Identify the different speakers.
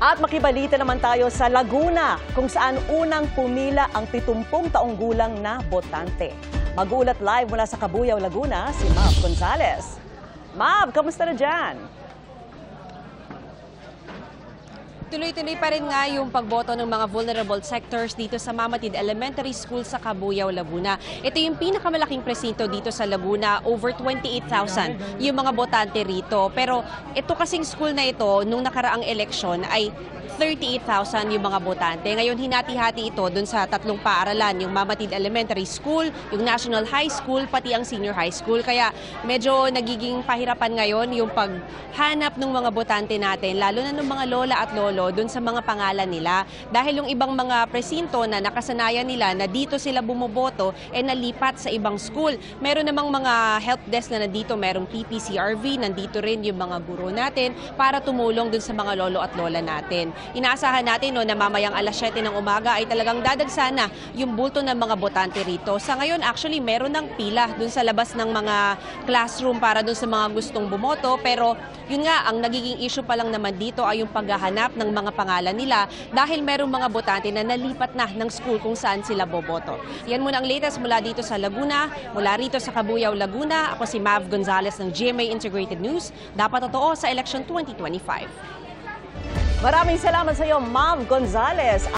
Speaker 1: At makibalita naman tayo sa Laguna, kung saan unang pumila ang 70 taong gulang na botante. Mag-uulat live mula sa Cabuyao, Laguna, si Mav Gonzales. Mav, kamusta na dyan?
Speaker 2: Tuloy-tuloy pa rin nga yung pagboto ng mga vulnerable sectors dito sa Mamatid Elementary School sa Cabuyao, Laguna. Ito yung pinakamalaking presinto dito sa Laguna, over 28,000 yung mga botante rito. Pero ito kasing school na ito, nung nakaraang eleksyon ay 38,000 yung mga botante. Ngayon, hinati-hati ito dun sa tatlong paaralan, yung Mamatid Elementary School, yung National High School, pati ang Senior High School. Kaya medyo nagiging pahirapan ngayon yung paghanap ng mga botante natin, lalo na ng mga lola at lolo dun sa mga pangalan nila. Dahil yung ibang mga presinto na nakasanayan nila na dito sila bumoboto, nalipat sa ibang school. Meron namang mga help desk na nandito, merong PPCRV, nandito rin yung mga guro natin para tumulong dun sa mga lolo at lola natin. Inaasahan natin na mamayang alas 7 ng umaga ay talagang dadagsana yung bulto ng mga botante rito. Sa ngayon, actually, meron ng pila dun sa labas ng mga classroom para dun sa mga gustong bumoto. Pero yun nga, ang nagiging issue pa lang naman dito ay yung paghahanap ng mga pangalan nila dahil merong mga botante na nalipat na ng school kung saan sila boboto. Yan muna ang latest mula dito sa Laguna. Mula rito sa Cabuyao, Laguna, ako si Mav Gonzales ng GMA Integrated News. Dapat totoo sa Election 2025.
Speaker 1: Maraming salamat sa iyo, Mav Gonzales.